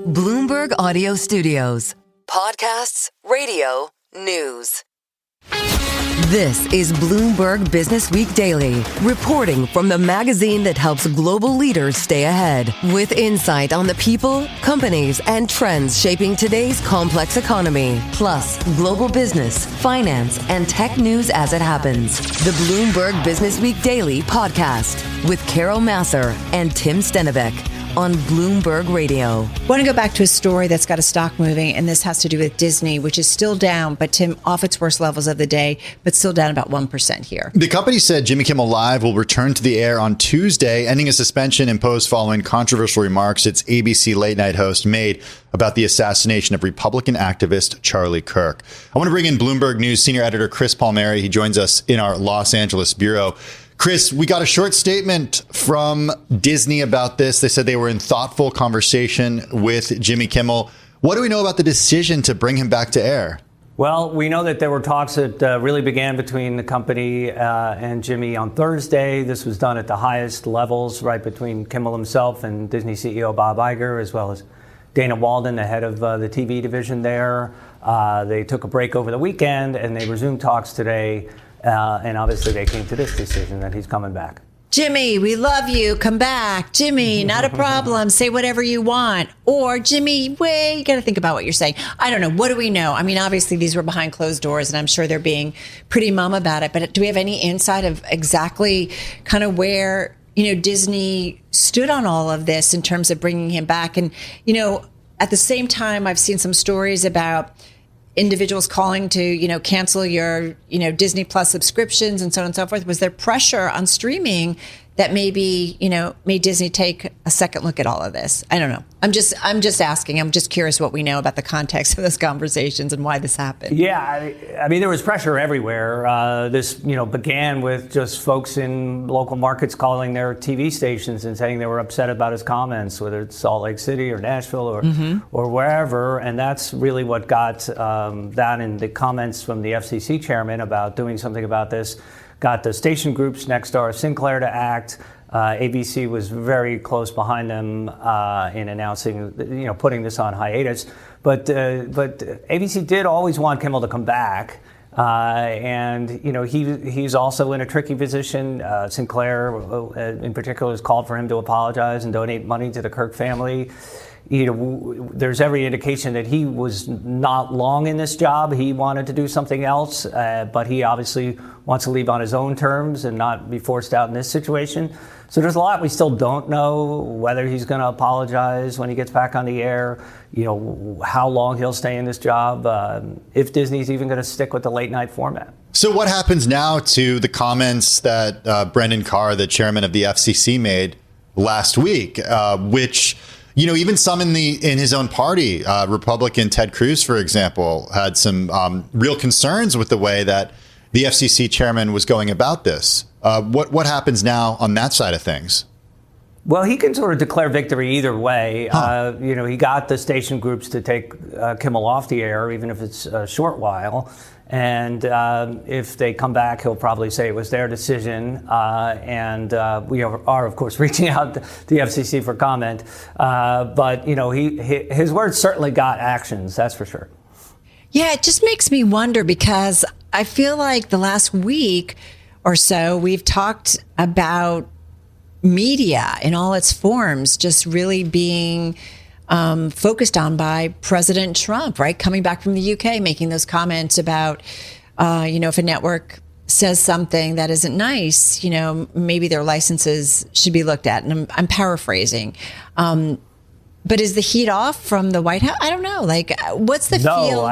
Bloomberg Audio Studios. Podcasts, radio, news. This is Bloomberg Businessweek Daily, reporting from the magazine that helps global leaders stay ahead, with insight on the people, companies, and trends shaping today's complex economy, plus global business, finance, and tech news as it happens. The Bloomberg Businessweek Daily podcast with Carol Masser and Tim Stenivek on Bloomberg Radio. I want to go back to a story that's got a stock moving, and this has to do with Disney, which is still down, but Tim, off its worst levels of the day, but still down about 1% here. The company said Jimmy Kimmel Live will return to the air on Tuesday, ending a suspension imposed following controversial remarks its ABC late night host made about the assassination of Republican activist Charlie Kirk. I want to bring in Bloomberg News senior editor Chris Palmieri. He joins us in our Los Angeles bureau. Chris, we got a short statement from Disney about this. They said they were in thoughtful conversation with Jimmy Kimmel. What do we know about the decision to bring him back to air? Well, we know that there were talks that really began between the company and Jimmy on Thursday. This was done at the highest levels, right between Kimmel himself and Disney CEO Bob Iger, as well as Dana Walden, the head of the TV division there. They took a break over the weekend, and they resumed talks today. And obviously they came to this decision that he's coming back. Jimmy, we love you. Come back. Jimmy, not a problem. Say whatever you want. Or Jimmy, wait, you got to think about what you're saying. I don't know. What do we know? I mean, obviously these were behind closed doors, and I'm sure they're being pretty mum about it. But do we have any insight of exactly kind of where, Disney stood on all of this in terms of bringing him back? And, at the same time, I've seen some stories about individuals calling to, cancel your, Disney Plus subscriptions and so on and so forth. Was there pressure on streaming that maybe, made Disney take a second look at all of this? I don't know. I'm just asking. I'm just curious what we know about the context of those conversations and why this happened. Yeah, I mean, there was pressure everywhere. This, began with just folks in local markets calling their TV stations and saying they were upset about his comments, whether it's Salt Lake City or Nashville or wherever. And that's really what got that, and the comments from the FCC chairman about doing something about this got the station groups, Nexstar, Sinclair to act. ABC was very close behind them in announcing, putting this on hiatus. But ABC did always want Kimmel to come back. And he's also in a tricky position. Sinclair, in particular, has called for him to apologize and donate money to the Kirk family. There's every indication that he was not long in this job. He wanted to do something else, but he obviously wants to leave on his own terms and not be forced out in this situation. So there's a lot we still don't know, whether he's going to apologize when he gets back on the air, how long he'll stay in this job, if Disney's even going to stick with the late night format. So what happens now to the comments that Brendan Carr, the chairman of the FCC, made last week, which even some in his own party, Republican Ted Cruz, for example, had some real concerns with the way that the FCC chairman was going about this. What happens now on that side of things? Well, he can sort of declare victory either way. He got the station groups to take Kimmel off the air, even if it's a short while. And if they come back, he'll probably say it was their decision. We are, of course, reaching out to the FCC for comment. But his words certainly got actions, that's for sure. Yeah, it just makes me wonder, because I feel like the last week or so, we've talked about media in all its forms just really being focused on by President Trump, right? Coming back from the UK, making those comments about, if a network says something that isn't nice, maybe their licenses should be looked at. And I'm paraphrasing. But is the heat off from the White House? I don't know. Like, what's the feel?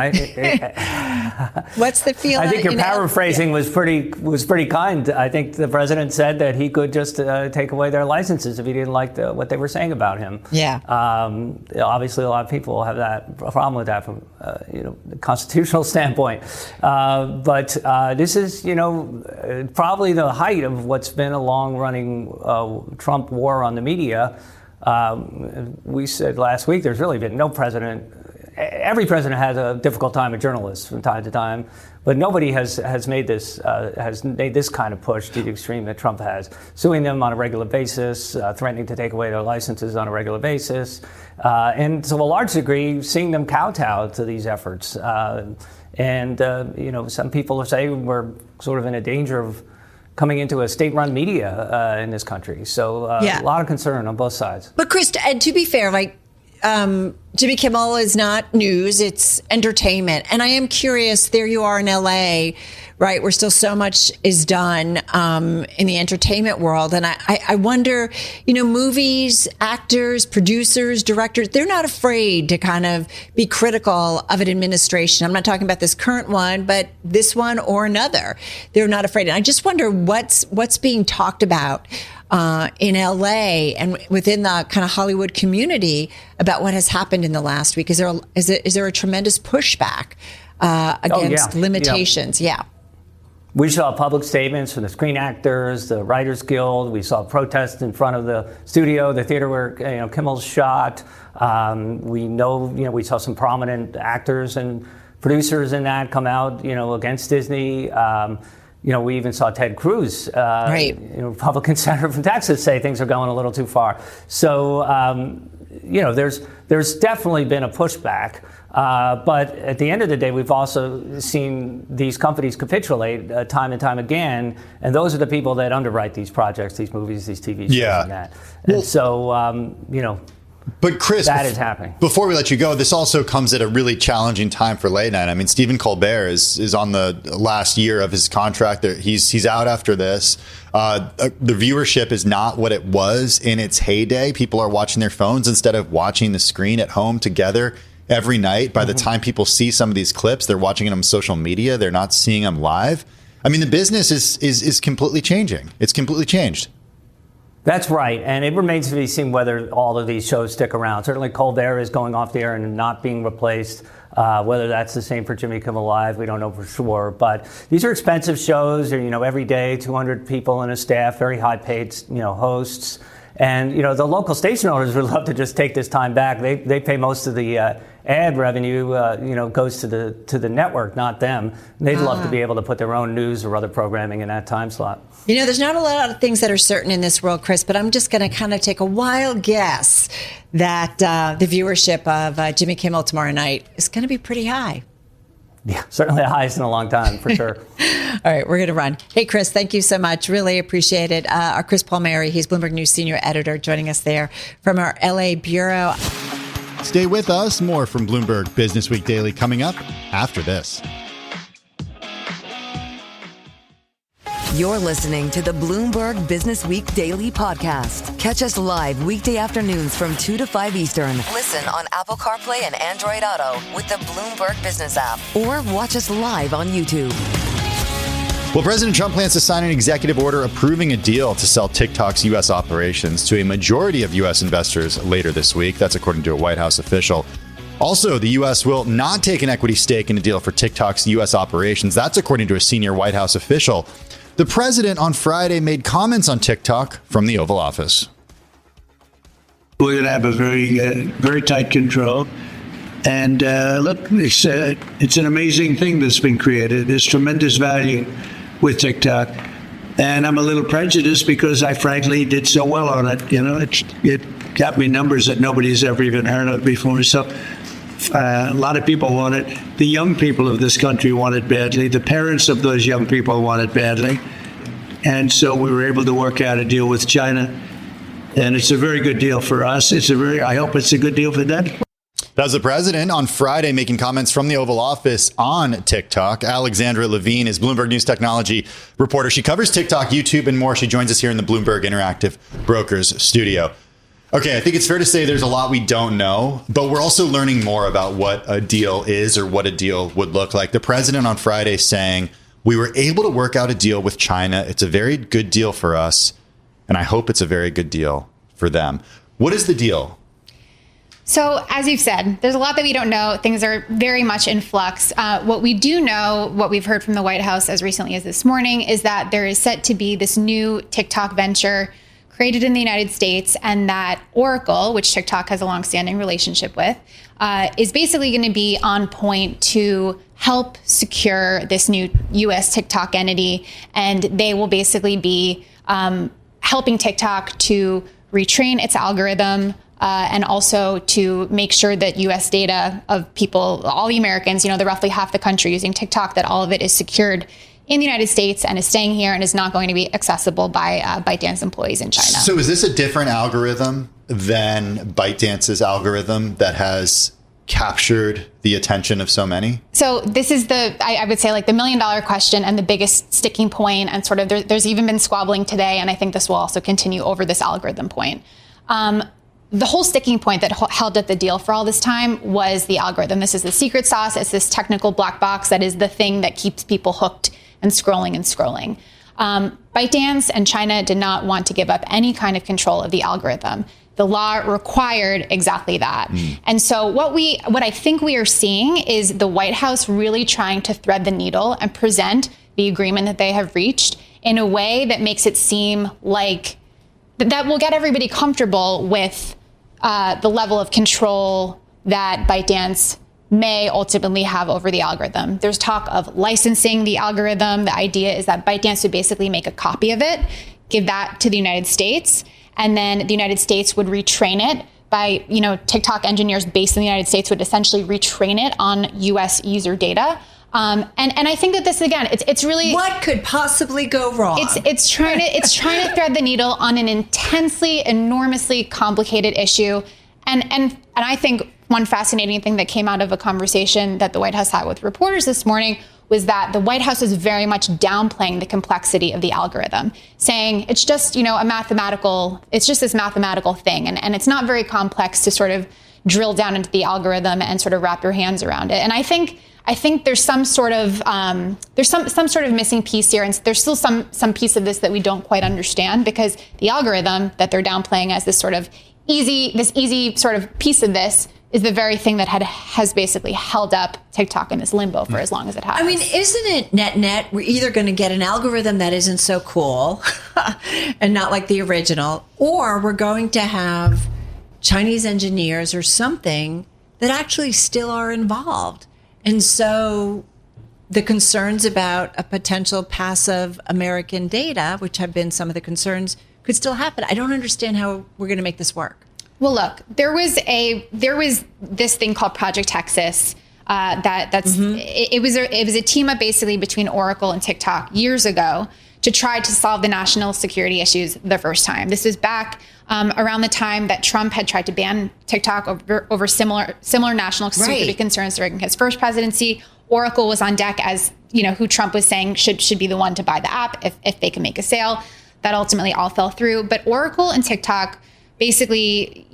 What's the feel? I think your paraphrasing was pretty kind. I think the president said that he could just take away their licenses if he didn't like what they were saying about him. Yeah. Obviously, a lot of people have a problem with that from the constitutional standpoint. But this is probably the height of what's been a long-running Trump war on the media. We said last week there's really been no president every president has a difficult time with journalists from time to time, but nobody has made this kind of push to the extreme that Trump has, suing them on a regular basis, threatening to take away their licenses on a regular basis, and to a large degree, seeing them kowtow to these efforts. Some people say we're sort of in a danger of coming into a state-run media in this country. So a lot of concern on both sides. But Chris, and to be fair, Jimmy Kimmel is not news, it's entertainment. And I am curious, there you are in LA, right, where still so much is done in the entertainment world. And I wonder, movies, actors, producers, directors, they're not afraid to kind of be critical of an administration. I'm not talking about this current one, but this one or another. They're not afraid. And I just wonder what's being talked about in LA and within the kind of Hollywood community about what has happened in the last week. Is there a tremendous pushback against limitations? Yeah. We saw public statements from the Screen Actors, the Writers Guild. We saw protests in front of the studio, the theater where Kimmel's shot. We saw some prominent actors and producers in that come out, against Disney. We even saw Ted Cruz, Republican senator from Texas, say things are going a little too far. So, there's definitely been a pushback. But at the end of the day, we've also seen these companies capitulate time and time again. And those are the people that underwrite these projects, these movies, these TV shows and that. And But Chris, that is happening. Before we let you go, this also comes at a really challenging time for late night. I mean, Stephen Colbert is on the last year of his contract. He's out after this. The viewership is not what it was in its heyday. People are watching their phones instead of watching the screen at home together every night. By the time people see some of these clips, they're watching them on social media. They're not seeing them live. I mean, the business is completely changing. It's completely changed. That's right, and it remains to be seen whether all of these shows stick around. Certainly Colbert is going off the air and not being replaced. Whether that's the same for Jimmy Kimmel Live, we don't know for sure. But these are expensive shows. Every day, 200 people in a staff, very high-paid, hosts. And, the local station owners would love to just take this time back. They pay most of the ad revenue, goes to the network, not them. They'd love to be able to put their own news or other programming in that time slot. There's not a lot of things that are certain in this world, Chris, but I'm just going to kind of take a wild guess that the viewership of Jimmy Kimmel tomorrow night is going to be pretty high. Yeah, certainly the highest in a long time, for sure. All right, we're going to run. Hey, Chris, thank you so much. Really appreciate it. Our Chris Palmieri, he's Bloomberg News Senior Editor, joining us there from our LA Bureau. Stay with us. More from Bloomberg Businessweek Daily coming up after this. You're listening to the Bloomberg Businessweek Daily Podcast. Catch us live weekday afternoons from 2 to 5 Eastern. Listen on Apple CarPlay and Android Auto with the Bloomberg Business app. Or watch us live on YouTube. Well, President Trump plans to sign an executive order approving a deal to sell TikTok's U.S. operations to a majority of U.S. investors later this week. That's according to a White House official. Also, the U.S. will not take an equity stake in a deal for TikTok's U.S. operations. That's according to a senior White House official. The president on Friday made comments on TikTok from the Oval Office. We're going to have a very tight control. And look, it's an amazing thing that's been created. There's tremendous value with TikTok. And I'm a little prejudiced because I frankly did so well on it. It got me numbers that nobody's ever even heard of before. So a lot of people want it. The young people of this country want it badly. The parents of those young people want it badly. And so we were able to work out a deal with China. And it's a very good deal for us. I hope it's a good deal for them. That was the president on Friday making comments from the Oval Office on TikTok. Alexandra Levine is Bloomberg News technology reporter. She covers TikTok, YouTube, and more. She joins us here in the Bloomberg Interactive Brokers studio. Okay, I think it's fair to say there's a lot we don't know, but we're also learning more about what a deal is or what a deal would look like. The president on Friday saying, we were able to work out a deal with China. It's a very good deal for us, and I hope it's a very good deal for them. What is the deal? So, as you've said, there's a lot that we don't know. Things are very much in flux. What we do know, what we've heard from the White House as recently as this morning, is that there is set to be this new TikTok venture created in the United States, and that Oracle, which TikTok has a longstanding relationship with, is basically going to be on point to help secure this new U.S. TikTok entity. And they will basically be helping TikTok to retrain its algorithm and also to make sure that U.S. data of people, all the Americans, the roughly half the country using TikTok, that all of it is secured in the United States and is staying here and is not going to be accessible by ByteDance employees in China. So is this a different algorithm than ByteDance's algorithm that has captured the attention of so many? So this is I would say, like, the $1 million question and the biggest sticking point, and sort of there's even been squabbling today, and I think this will also continue over this algorithm point. The whole sticking point that held up the deal for all this time was the algorithm. This is the secret sauce. It's this technical black box that is the thing that keeps people hooked and scrolling and scrolling. ByteDance and China did not want to give up any kind of control of the algorithm. The law required exactly that. And so what I think we are seeing is the White House really trying to thread the needle and present the agreement that they have reached in a way that makes it seem like that will get everybody comfortable with the level of control that ByteDance may ultimately have over the algorithm. There's talk of licensing the algorithm. The idea is that ByteDance would basically make a copy of it, give that to the United States, and then the United States would retrain it by, TikTok engineers based in the United States would essentially retrain it on U.S. user data. And I think that this, again, it's really, what could possibly go wrong? It's trying to thread the needle on an intensely, enormously complicated issue. And I think one fascinating thing that came out of a conversation that the White House had with reporters this morning was that the White House is very much downplaying the complexity of the algorithm, saying it's just, it's just this mathematical thing. And it's not very complex to sort of drill down into the algorithm and sort of wrap your hands around it. And I think there's some sort of some sort of missing piece here, and there's still some piece of this that we don't quite understand, because the algorithm that they're downplaying as this easy sort of piece of this is the very thing that has basically held up TikTok in this limbo for as long as it has. I mean, isn't it net, we're either going to get an algorithm that isn't so cool and not like the original, or we're going to have Chinese engineers or something that actually still are involved. And so the concerns about a potential passive American data, which have been some of the concerns, could still happen. I don't understand how we're going to make this work. Well, look, there was this thing called Project Texas. It was a team up basically between Oracle and TikTok years ago to try to solve the national security issues the first time. This is back around the time that Trump had tried to ban TikTok over similar national security concerns during his first presidency. Oracle was on deck as, who Trump was saying should be the one to buy the app if they can make a sale. That ultimately all fell through. But Oracle and TikTok basically,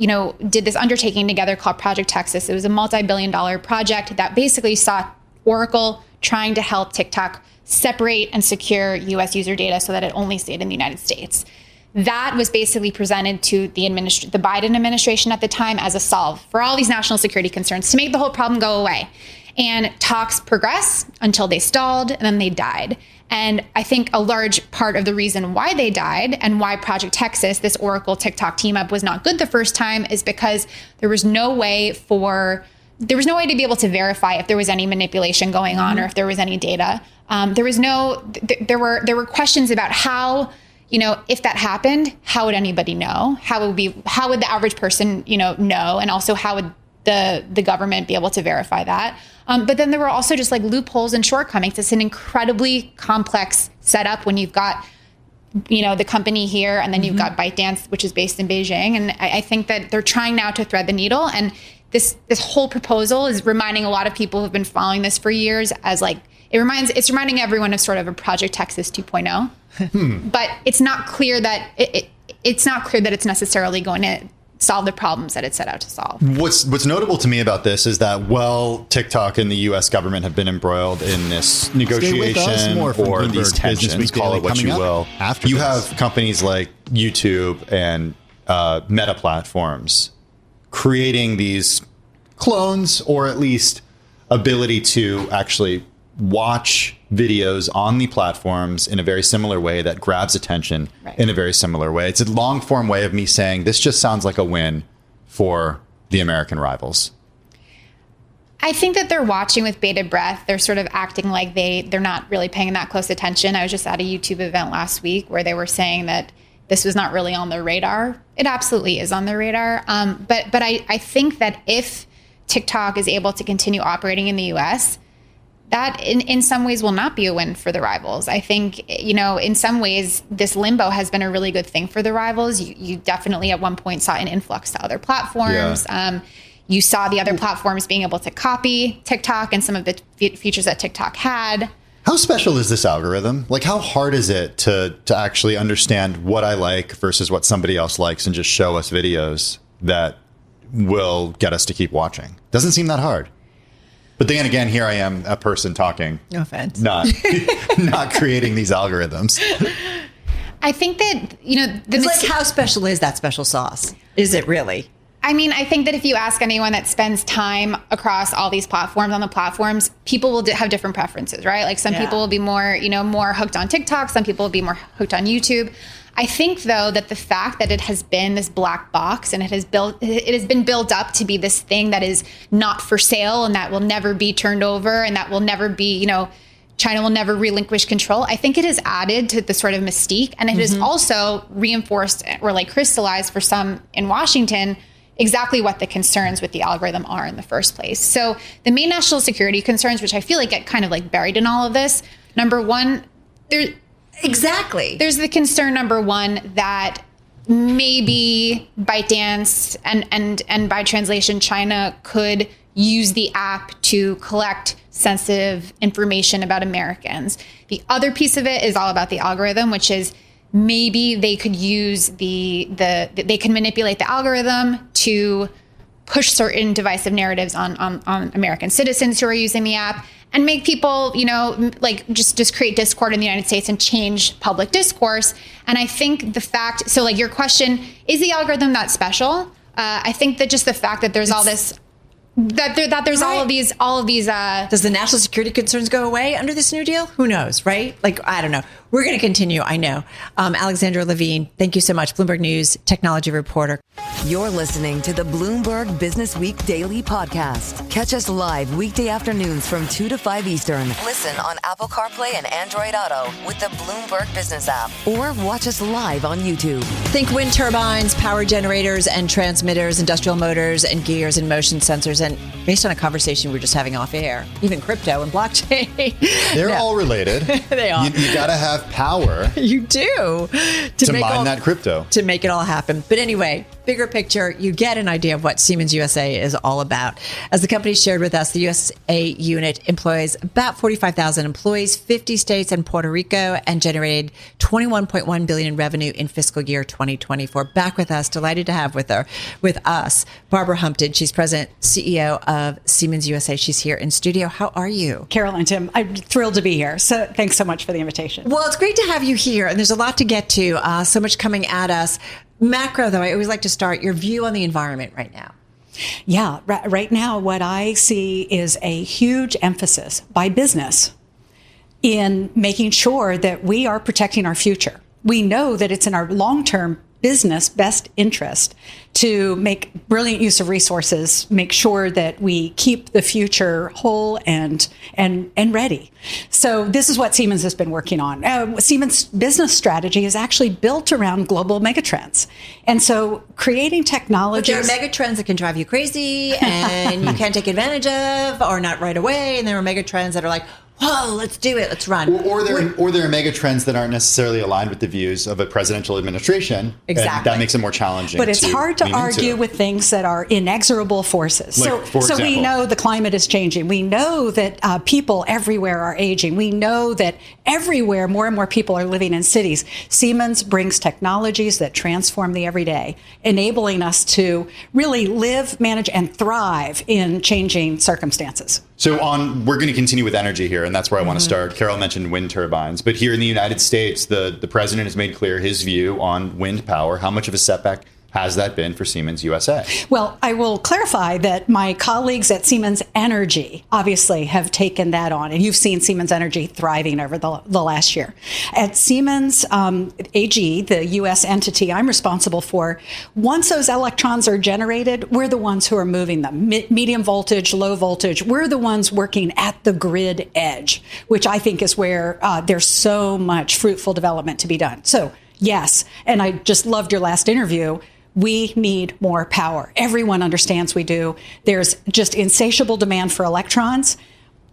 did this undertaking together called Project Texas. It was a multi-billion-dollar project that basically saw Oracle trying to help TikTok separate and secure U.S. user data so that it only stayed in the United States. That was basically presented to the Biden administration at the time as a solve for all these national security concerns to make the whole problem go away. And talks progressed until they stalled, and then they died. And I think a large part of the reason why they died and why Project Texas, this Oracle TikTok team up, was not good the first time is because there was no way to be able to verify if there was any manipulation going on or if there was any data. There were questions about how, if that happened, how would anybody know? How would the average person, know? And also how would the government be able to verify that? But then there were also just like loopholes and shortcomings. It's an incredibly complex setup when you've got, the company here and then you've got ByteDance, which is based in Beijing. And I think that they're trying now to thread the needle. And this whole proposal is reminding a lot of people who've been following this for years as it's reminding everyone of sort of a Project Texas 2.0. But it's not clear that it's necessarily going to solve the problems that it set out to solve. What's notable to me about this is that TikTok and the U.S. government have been embroiled in this negotiation or these tensions, call it what you will. You have companies like YouTube and Meta platforms creating these clones, or at least ability to actually watch videos on the platforms in a very similar way that grabs attention in a very similar way. It's a long form way of me saying this just sounds like a win for the American rivals. I think that they're watching with bated breath. They're sort of acting like they're not really paying that close attention. I was just at a YouTube event last week where they were saying that this was not really on their radar. It absolutely is on their radar. But I think that if TikTok is able to continue operating in the US, that in some ways will not be a win for the rivals. I think, in some ways, this limbo has been a really good thing for the rivals. You definitely at one point saw an influx to other platforms. Yeah. You saw the other platforms being able to copy TikTok and some of the features that TikTok had. How special is this algorithm? Like, how hard is it to actually understand what I like versus what somebody else likes and just show us videos that will get us to keep watching? Doesn't seem that hard. But then again, here I am, a person talking. No offense. Not creating these algorithms. I think that, it's like, how special is that special sauce? Is it really? I mean, I think that if you ask anyone that spends time across all these platforms, on the platforms, people will have different preferences, right? Like some people will be more, more hooked on TikTok. Some people will be more hooked on YouTube. I think, though, that the fact that it has been this black box and it has been built up to be this thing that is not for sale and that will never be turned over and that will never be, China will never relinquish control. I think it has added to the sort of mystique, and it has also reinforced or crystallized for some in Washington exactly what the concerns with the algorithm are in the first place. So the main national security concerns, which I feel like get kind of buried in all of this, number one, there's the concern, number one, that maybe ByteDance and by translation, China could use the app to collect sensitive information about Americans. The other piece of it is all about the algorithm, which is maybe they could use they can manipulate the algorithm to push certain divisive narratives on American citizens who are using the app and make people, just create discord in the United States and change public discourse. And I think your question, is the algorithm that special? I think that just the fact that there's all this, there's all of these. Does the national security concerns go away under this new deal? Who knows, right? I don't know. We're going to continue. I know. Alexandra Levine, thank you so much. Bloomberg News technology reporter. You're listening to the Bloomberg Businessweek Daily Podcast. Catch us live weekday afternoons from 2 to 5 Eastern. Listen on Apple CarPlay and Android Auto with the Bloomberg Business app. Or watch us live on YouTube. Think wind turbines, power generators and transmitters, industrial motors and gears and motion sensors. And based on a conversation we were just having off air, even crypto and blockchain. They're all related. They are. You got to have power. You do. To mine that crypto. To make it all happen. But anyway, bigger picture, you get an idea of what Siemens USA is all about. As the company shared with us, the USA unit employs about 45,000 employees, 50 states and Puerto Rico, and generated $21.1 billion in revenue in fiscal year 2024. Back with us, delighted to have with us, Barbara Humpton. She's president, CEO of Siemens USA. She's here in studio. How are you? Carol and Tim, I'm thrilled to be here. So thanks so much for the invitation. Well, it's great to have you here. And there's a lot to get to, so much coming at us. Macro, though, I always like to start your view on the environment right now. Yeah, right now, what I see is a huge emphasis by business in making sure that we are protecting our future. We know that it's in our long-term business best interest to make brilliant use of resources, make sure that we keep the future whole and ready. So this is what Siemens has been working on. Siemens' business strategy is actually built around global megatrends. And so creating technologies... But there are megatrends that can drive you crazy and you can't take advantage of or not right away. And there are megatrends that are like, whoa, let's do it. Let's run. Or there are mega trends that aren't necessarily aligned with the views of a presidential administration. Exactly. And that makes it more challenging. But it's hard to argue with things that are inexorable forces. So we know the climate is changing. We know that people everywhere are aging. We know that everywhere more and more people are living in cities. Siemens brings technologies that transform the everyday, enabling us to really live, manage, and thrive in changing circumstances. So we're going to continue with energy here, and that's where I want to start. Carol mentioned wind turbines, but here in the United States, the president has made clear his view on wind power. How much of a setback has that been for Siemens USA? Well, I will clarify that my colleagues at Siemens Energy obviously have taken that on, and you've seen Siemens Energy thriving over the last year. At Siemens AG, the U.S. entity I'm responsible for, once those electrons are generated, we're the ones who are moving them. Medium voltage, low voltage, we're the ones working at the grid edge, which I think is where there's so much fruitful development to be done. So, yes, and I just loved your last interview. We need more power. Everyone understands we do. There's just insatiable demand for electrons.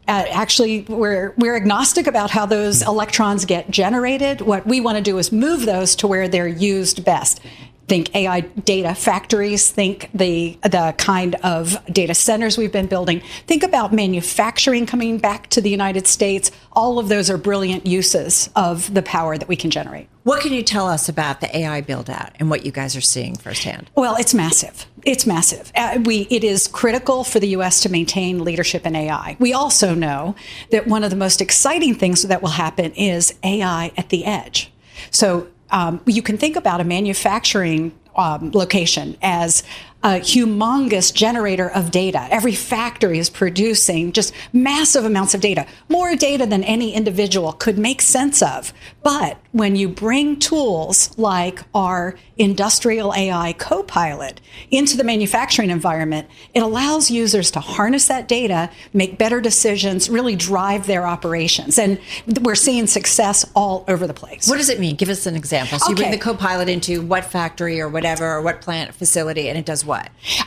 Actually, we're agnostic about how those electrons get generated. What we want to do is move those to where they're used best. Think AI data factories, think the kind of data centers we've been building. Think about manufacturing coming back to the United States. All of those are brilliant uses of the power that we can generate. What can you tell us about the AI build out and what you guys are seeing firsthand? Well, it's massive. It's massive. It is critical for the U.S. to maintain leadership in AI. We also know that one of the most exciting things that will happen is AI at the edge. So you can think about a manufacturing location as a humongous generator of data. Every factory is producing just massive amounts of data, more data than any individual could make sense of. But when you bring tools like our industrial AI Copilot into the manufacturing environment, it allows users to harness that data, make better decisions, really drive their operations. And we're seeing success all over the place. What does it mean? Give us an example. So you bring the Copilot into what factory or whatever, or what plant facility, and it does what?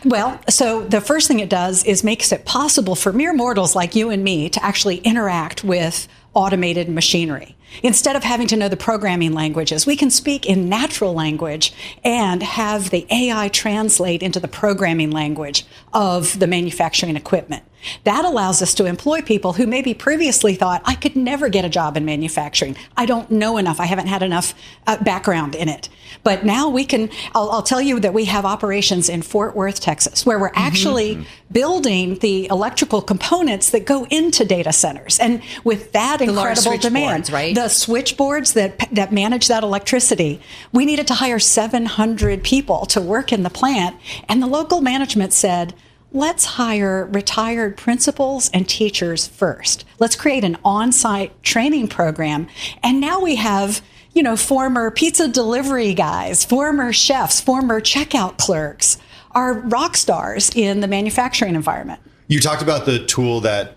Well, so the first thing it does is makes it possible for mere mortals like you and me to actually interact with automated machinery. Instead of having to know the programming languages, we can speak in natural language and have the AI translate into the programming language of the manufacturing equipment. That allows us to employ people who maybe previously thought, I could never get a job in manufacturing. I don't know enough. I haven't had enough background in it. But now we can, I'll tell you that we have operations in Fort Worth, Texas, where we're actually building the electrical components that go into data centers. And with that incredible demand, right? The switchboards that manage that electricity, we needed to hire 700 people to work in the plant. And the local management said, let's hire retired principals and teachers first. Let's create an on-site training program. And now we have, former pizza delivery guys, former chefs, former checkout clerks are rock stars in the manufacturing environment. You talked about the tool that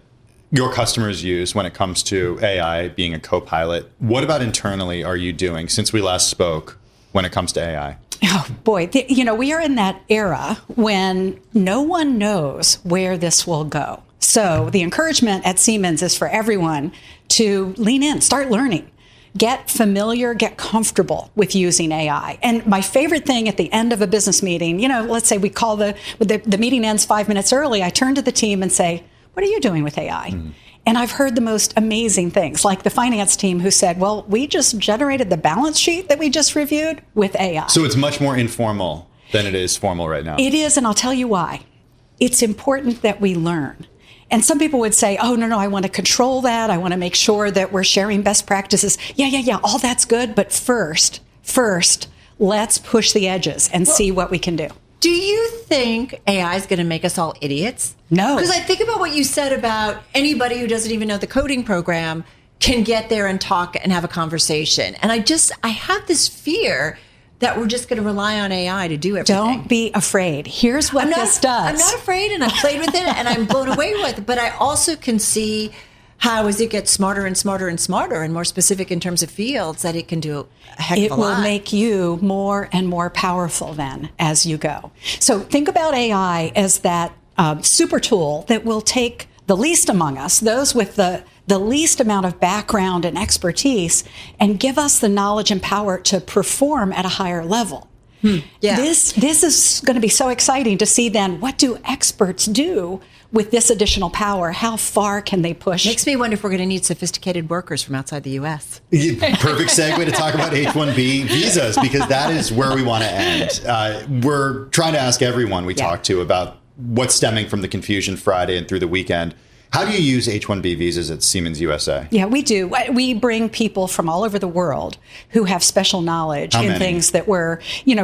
your customers use when it comes to AI being a co-pilot. What about internally are you doing since we last spoke when it comes to AI? Oh, boy. We are in that era when no one knows where this will go. So the encouragement at Siemens is for everyone to lean in, start learning, get familiar, get comfortable with using AI. And my favorite thing at the end of a business meeting, let's say we call the meeting ends 5 minutes early. I turn to the team and say, what are you doing with AI? Mm-hmm. And I've heard the most amazing things, like the finance team who said, well, we just generated the balance sheet that we just reviewed with AI. So it's much more informal than it is formal right now. It is, and I'll tell you why. It's important that we learn. And some people would say, oh, no, I want to control that. I want to make sure that we're sharing best practices. Yeah, all that's good. But first, let's push the edges and see what we can do. Do you think AI is going to make us all idiots? No. Because I think about what you said about anybody who doesn't even know the coding program can get there and talk and have a conversation. And I have this fear that we're just going to rely on AI to do everything. Don't be afraid. Here's what this does. I'm not afraid, and I've played with it, and I'm blown away with it. But I also can see how, as it gets smarter and smarter and smarter and more specific in terms of fields, that it can do a heck of a lot. It will make you more and more powerful then as you go. So think about AI as that super tool that will take the least among us, those with the least amount of background and expertise, and give us the knowledge and power to perform at a higher level. Yeah. This is going to be so exciting to see then, what do experts do with this additional power? How far can they push? Makes me wonder if we're going to need sophisticated workers from outside the U.S. Perfect segue to talk about H-1B visas, because that is where we want to end. We're trying to ask everyone we talk to about what's stemming from the confusion Friday and through the weekend. How do you use H-1B visas at Siemens USA? Yeah, we do. We bring people from all over the world who have special knowledge in things that we're,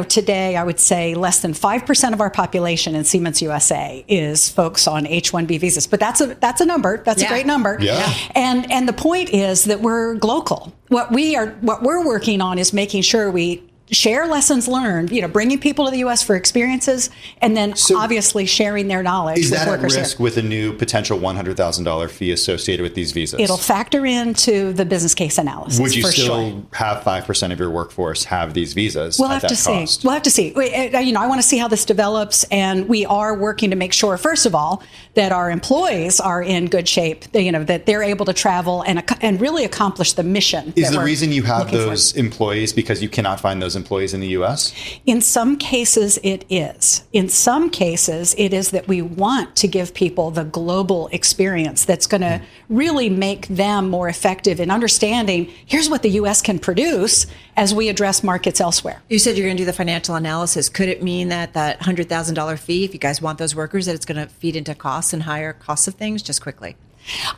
today I would say less than 5% of our population in Siemens USA is folks on H-1B visas. But that's a number. That's a great number. Yeah. And the point is that we're global. What we're working on is making sure we share lessons learned, bringing people to the U.S. for experiences, and then obviously sharing their knowledge with workers here. Is that at risk with a new potential $100,000 fee associated with these visas? It'll factor into the business case analysis. Would you for still sure. have 5% of your workforce have these visas We'll at have that to see. cost? We'll have to see. I want to see how this develops, and we are working to make sure, first of all, that our employees are in good shape, that they're able to travel and really accomplish the mission. Is the reason you have those employees because you cannot find those employees in the U.S.? In some cases, it is. In some cases, it is that we want to give people the global experience that's going to really make them more effective in understanding here's what the U.S. can produce as we address markets elsewhere. You said you're going to do the financial analysis. Could it mean that $100,000 fee, if you guys want those workers, that it's going to feed into costs and higher costs of things? Just quickly.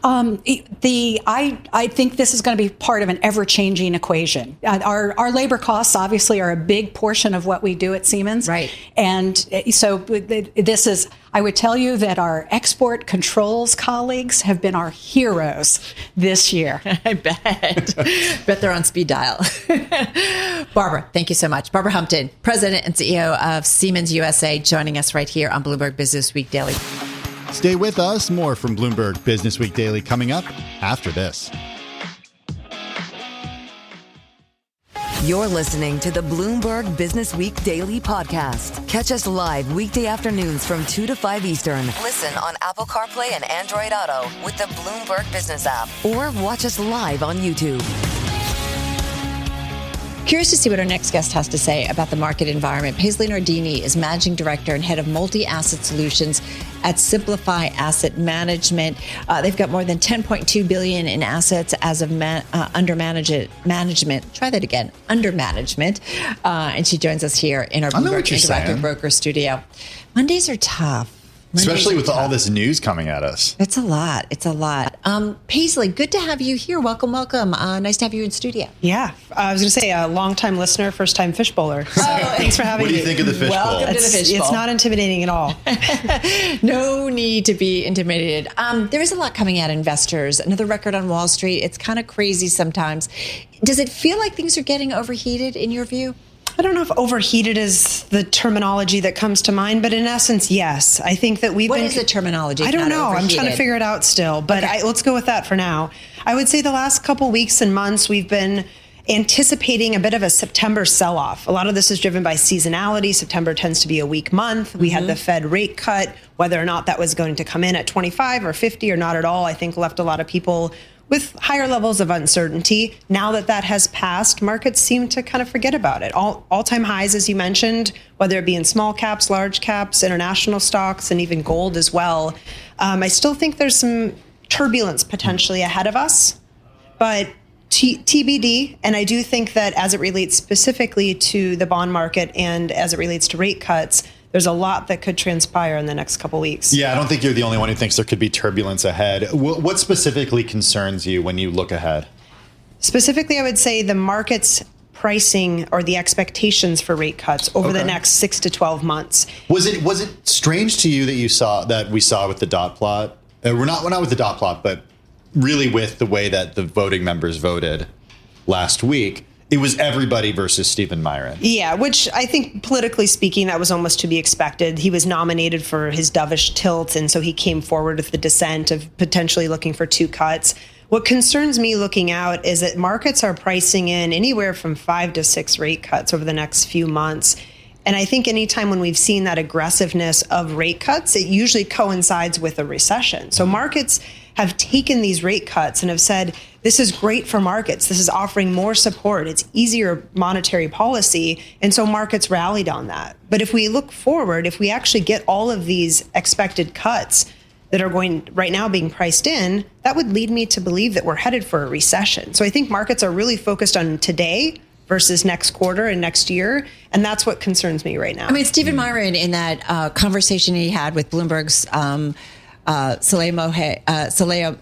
I think this is going to be part of an ever-changing equation. Our labor costs obviously are a big portion of what we do at Siemens. Right. And so this is, I would tell you that our export controls colleagues have been our heroes this year. I bet. Bet they're on speed dial. Barbara, thank you so much. Barbara Humpton, President and CEO of Siemens USA, joining us right here on Bloomberg Businessweek Daily. Stay with us. More from Bloomberg Businessweek Daily coming up after this. You're listening to the Bloomberg Businessweek Daily podcast. Catch us live weekday afternoons from 2 to 5 Eastern. Listen on Apple CarPlay and Android Auto with the Bloomberg Business app, or watch us live on YouTube. Curious to see what our next guest has to say about the market environment. Paisley Nardini is Managing Director and Head of Multi-Asset Solutions at Simplify Asset Management. They've got more than $10.2 billion in assets as of under management. Try that again, under management. And she joins us here in our Bloomberg Interactive Broker studio. Mondays are tough. Especially with all this news coming at us. It's a lot. It's a lot. Paisley, good to have you here. Welcome, welcome. Nice to have you in studio. Yeah. I was going to say a long-time listener, first-time fish bowler. So thanks for having me. What do you think of the fish bowl? Welcome to the fish bowl. It's not intimidating at all. No need to be intimidated. There is a lot coming at investors. Another record on Wall Street. It's kind of crazy sometimes. Does it feel like things are getting overheated in your view? I don't know if overheated is the terminology that comes to mind, but in essence, yes. I think that What is the terminology? I don't know. I'm trying to figure it out still, but Okay. let's go with that for now. I would say the last couple weeks and months, we've been anticipating a bit of a September sell-off. A lot of this is driven by seasonality. September tends to be a weak month. We had the Fed rate cut. Whether or not that was going to come in at 25 or 50 or not at all, I think left a lot of people with higher levels of uncertainty. Now that that has passed, markets seem to kind of forget about it. All-time highs, as you mentioned, whether it be in small caps, large caps, international stocks, and even gold as well. I still think there's some turbulence potentially ahead of us, but TBD. And I do think that as it relates specifically to the bond market and as it relates to rate cuts, there's a lot that could transpire in the next couple weeks. Yeah, I don't think you're the only one who thinks there could be turbulence ahead. What specifically concerns you when you look ahead? Specifically, I would say the market's pricing or the expectations for rate cuts over the next 6 to 12 months. Was it strange to you that we saw with the dot plot? We're not with the dot plot, but really with the way that the voting members voted last week. It was everybody versus Stephen Myron. Yeah, which I think politically speaking, that was almost to be expected. He was nominated for his dovish tilt, and so he came forward with the dissent of potentially looking for 2 cuts. What concerns me looking out is that markets are pricing in anywhere from 5 to 6 rate cuts over the next few months. And I think anytime when we've seen that aggressiveness of rate cuts, it usually coincides with a recession. So markets have taken these rate cuts and have said, this is great for markets. This is offering more support. It's easier monetary policy. And so markets rallied on that. But if we look forward, if we actually get all of these expected cuts that are going right now being priced in, that would lead me to believe that we're headed for a recession. So I think markets are really focused on today versus next quarter and next year. And that's what concerns me right now. I mean, Stephen Myron, in that conversation he had with Bloomberg's Saleha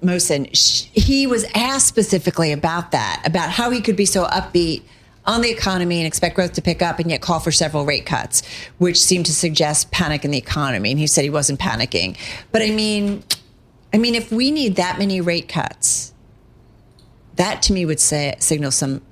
Mohsen, he was asked specifically about that, about how he could be so upbeat on the economy and expect growth to pick up and yet call for several rate cuts, which seemed to suggest panic in the economy. And he said he wasn't panicking. But I mean, if we need that many rate cuts, that to me would signal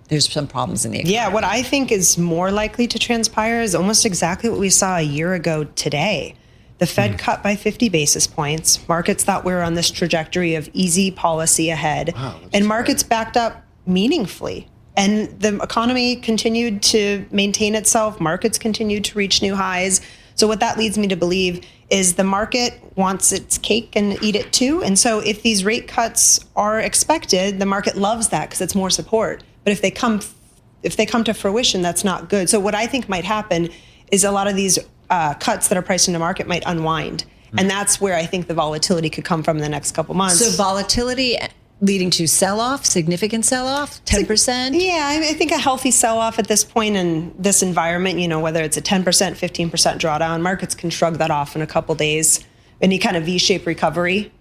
there's some problems in the economy. Yeah, what I think is more likely to transpire is almost exactly what we saw a year ago today. The Fed cut by 50 basis points. Markets thought we were on this trajectory of easy policy ahead. Wow, and markets backed up meaningfully. And the economy continued to maintain itself. Markets continued to reach new highs. So what that leads me to believe is the market wants its cake and eat it too. And so if these rate cuts are expected, the market loves that because it's more support. But if they come to fruition, that's not good. So what I think might happen is a lot of these cuts that are priced into market might unwind. And that's where I think the volatility could come from in the next couple months. So volatility leading to sell-off, significant sell-off, 10%? Yeah, I think a healthy sell-off at this point in this environment, whether it's a 10%, 15% drawdown, markets can shrug that off in a couple days. Any kind of V-shaped recovery.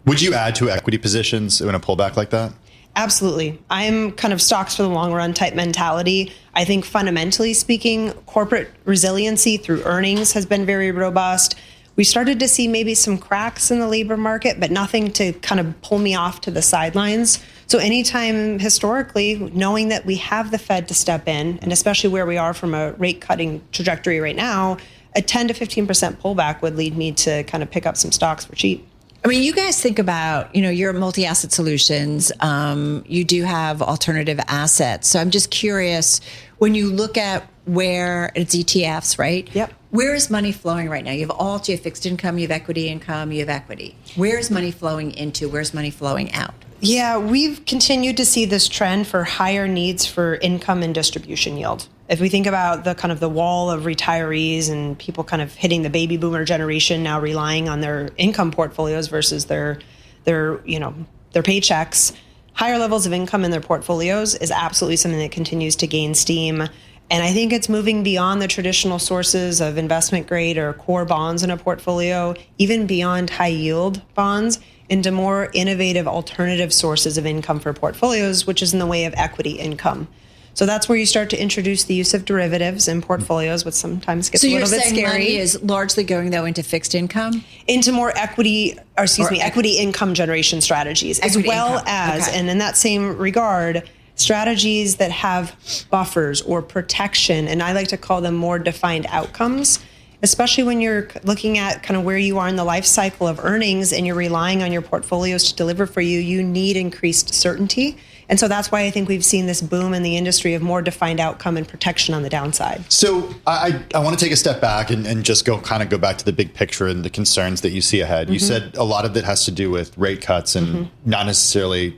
Would you add to equity positions in a pullback like that? Absolutely. I'm kind of stocks for the long run type mentality. I think fundamentally speaking, corporate resiliency through earnings has been very robust. We started to see maybe some cracks in the labor market, but nothing to kind of pull me off to the sidelines. So anytime historically, knowing that we have the Fed to step in, and especially where we are from a rate cutting trajectory right now, a 10 to 15% pullback would lead me to kind of pick up some stocks for cheap. I mean, you guys think about, your multi-asset solutions. You do have alternative assets. So I'm just curious, when you look at where it's ETFs, right? Yep. Where is money flowing right now? You have alt, you have fixed income, you have equity income, you have equity. Where is money flowing into? Where's money flowing out? Yeah, we've continued to see this trend for higher needs for income and distribution yield. If we think about the kind of the wall of retirees and people kind of hitting the baby boomer generation now relying on their income portfolios versus their paychecks, higher levels of income in their portfolios is absolutely something that continues to gain steam. And I think it's moving beyond the traditional sources of investment grade or core bonds in a portfolio, even beyond high yield bonds, into more innovative alternative sources of income for portfolios, which is in the way of equity income. So that's where you start to introduce the use of derivatives in portfolios, which sometimes gets a little bit scary. So you're saying money is largely going, though, into fixed income? Into more equity income generation strategies, as well as, and in that same regard, strategies that have buffers or protection, and I like to call them more defined outcomes, especially when you're looking at kind of where you are in the life cycle of earnings and you're relying on your portfolios to deliver for you, you need increased certainty. And so that's why I think we've seen this boom in the industry of more defined outcome and protection on the downside. So I want to take a step back and just go back to the big picture and the concerns that you see ahead. Mm-hmm. You said a lot of it has to do with rate cuts and not necessarily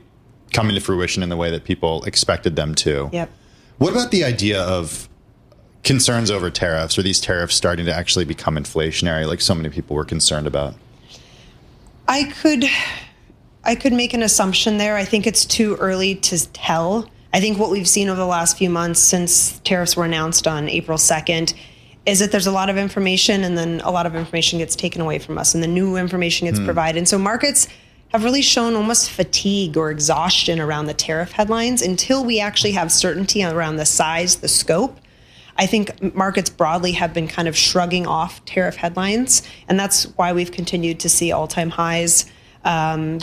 coming to fruition in the way that people expected them to. Yep. What about the idea of concerns over tariffs, or these tariffs starting to actually become inflationary, like so many people were concerned about? I could make an assumption there. I think it's too early to tell. I think what we've seen over the last few months since tariffs were announced on April 2nd is that there's a lot of information, and then a lot of information gets taken away from us, and the new information gets provided. And so markets have really shown almost fatigue or exhaustion around the tariff headlines until we actually have certainty around the size, the scope. I think markets broadly have been kind of shrugging off tariff headlines, and that's why we've continued to see all-time highs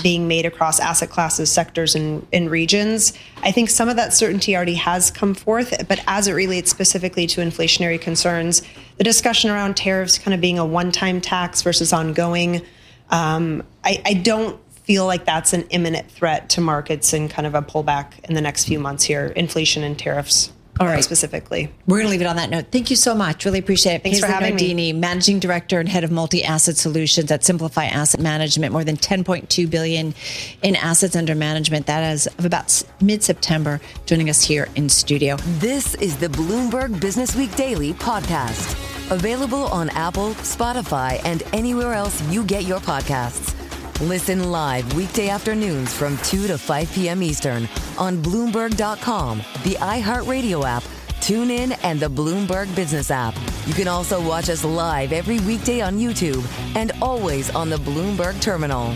being made across asset classes, sectors, and regions. I think some of that certainty already has come forth, but as it relates specifically to inflationary concerns, the discussion around tariffs kind of being a one-time tax versus ongoing, I don't feel like that's an imminent threat to markets and kind of a pullback in the next few months here, inflation and tariffs. All right. Specifically. We're going to leave it on that note. Thank you so much. Really appreciate it. Thanks for having me. Managing Director and Head of Multi-Asset Solutions at Simplify Asset Management. More than $10.2 billion in assets under management. That is of about mid-September, joining us here in studio. This is the Bloomberg Businessweek Daily podcast. Available on Apple, Spotify, and anywhere else you get your podcasts. Listen live weekday afternoons from 2 to 5 p.m. Eastern on Bloomberg.com, the iHeartRadio app, TuneIn, and the Bloomberg Business app. You can also watch us live every weekday on YouTube and always on the Bloomberg Terminal.